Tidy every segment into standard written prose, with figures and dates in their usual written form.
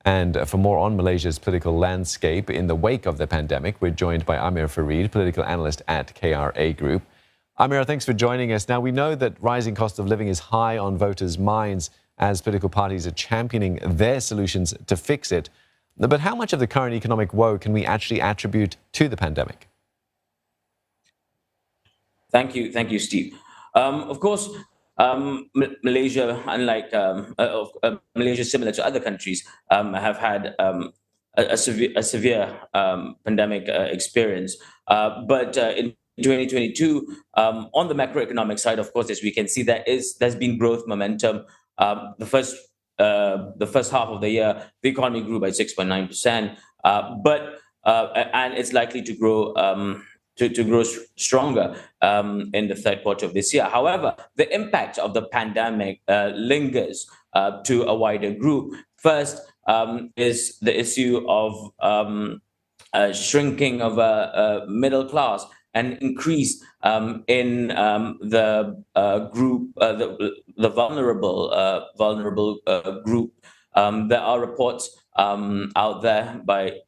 And for more on Malaysia's political landscape in the wake of the pandemic, we're joined by Amir Fareed, political analyst at KRA Group. Amir, thanks for joining us. Now, we know that rising cost of living is high on voters' minds as political parties are championing their solutions to fix it. But how much of the current economic woe can we actually attribute to the pandemic? Thank you, Steve. Of course, Malaysia, unlike Malaysia, similar to other countries, have had a severe pandemic experience. But in 2022, on the macroeconomic side, of course, as we can see, there's been growth momentum. The first half of the year, the economy grew by 6.9%, and it's likely to grow. To grow stronger in the third quarter of this year. However, the impact of the pandemic lingers to a wider group. First is the issue of shrinking of a middle class and increase in the group, the vulnerable group. There are reports out there by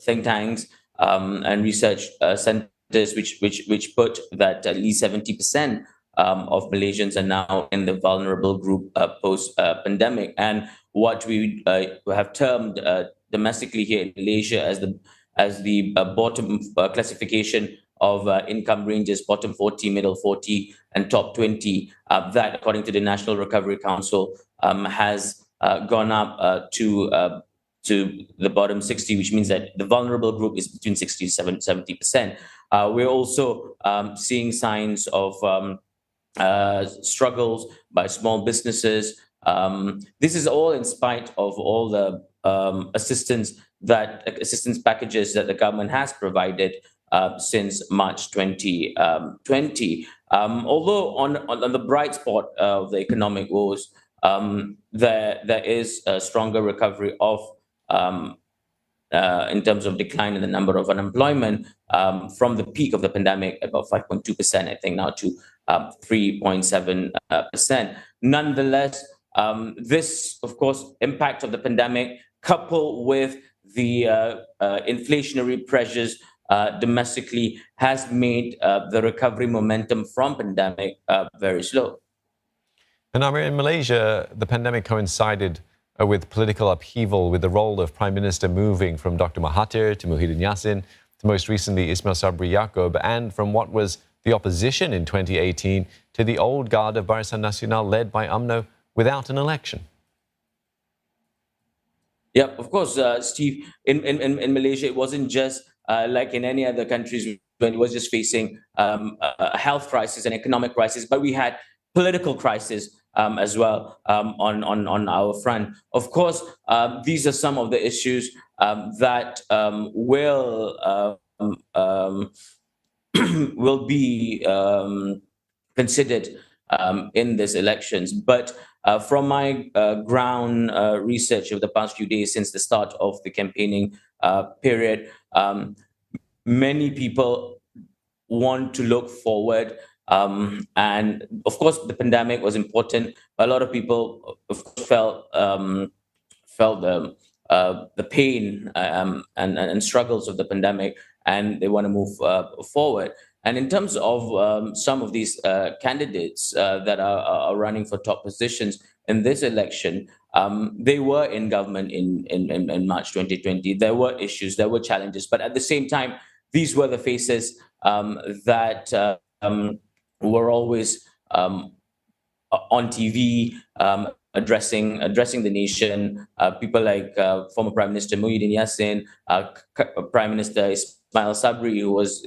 think tanks and research centers which put that at least 70% of Malaysians are now in the vulnerable group post pandemic, and what we have termed domestically here in Malaysia as the bottom classification of income ranges, bottom 40, middle 40, and top 20. That, according to the National Recovery Council, has gone up to the bottom 60, which means that the vulnerable group is between 60 to 70%. We're also seeing signs of struggles by small businesses. This is all in spite of all the assistance packages that the government has provided since March 2020. Although on the bright spot of the economic woes, there is a stronger recovery of in terms of decline in the number of unemployment from the peak of the pandemic, about 5.2%, I think, now to 3.7%. Nonetheless, this, of course, impact of the pandemic, coupled with the inflationary pressures domestically, has made the recovery momentum from pandemic very slow. And Amir, in Malaysia, the pandemic coincided with political upheaval, with the role of Prime Minister moving from Dr. Mahathir to Muhyiddin Yassin, to most recently Ismail Sabri Yaakob, and from what was the opposition in 2018 to the old guard of Barisan Nasional led by UMNO without an election. Yeah, of course, Steve, in Malaysia, it wasn't just like in any other countries when it was just facing a health crisis, an economic crisis, but we had political crisis as well on our front. Of course, these are some of the issues that will be considered in these elections. But from my ground research of the past few days since the start of the campaigning period, many people want to look forward. And of course, the pandemic was important. A lot of people, of course, felt the pain and struggles of the pandemic, and they want to move forward. And in terms of some of these candidates that are running for top positions in this election, they were in government in March 2020. There were issues, there were challenges, but at the same time, these were the faces that were always on TV, addressing the nation. People like former Prime Minister Muhyiddin Yassin, Prime Minister Ismail Sabri, who was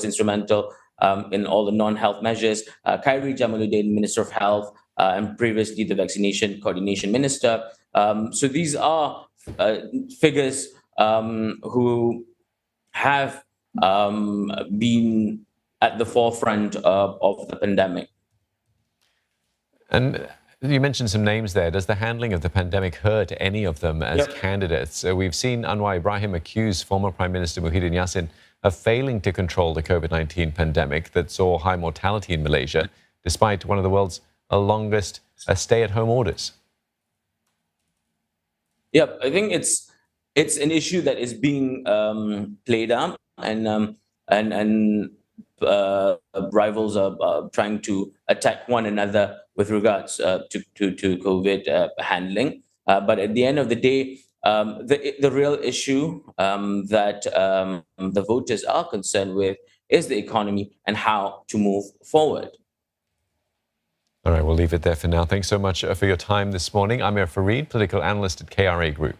instrumental in all the non-health measures, KRA Jamaluddin, Minister of Health, and previously the Vaccination Coordination Minister. So these are figures who have been at the forefront of the pandemic. And you mentioned some names there. Does the handling of the pandemic hurt any of them as candidates? We've seen Anwar Ibrahim accuse former Prime Minister Muhyiddin Yassin of failing to control the COVID-19 pandemic that saw high mortality in Malaysia, despite one of the world's longest stay-at-home orders. Yeah, I think it's an issue that is being played out, and rivals are trying to attack one another with regards to COVID handling. But at the end of the day, the real issue that the voters are concerned with is the economy and how to move forward. All right, we'll leave it there for now. Thanks so much for your time this morning. Amir Fareed, political analyst at KRA Group.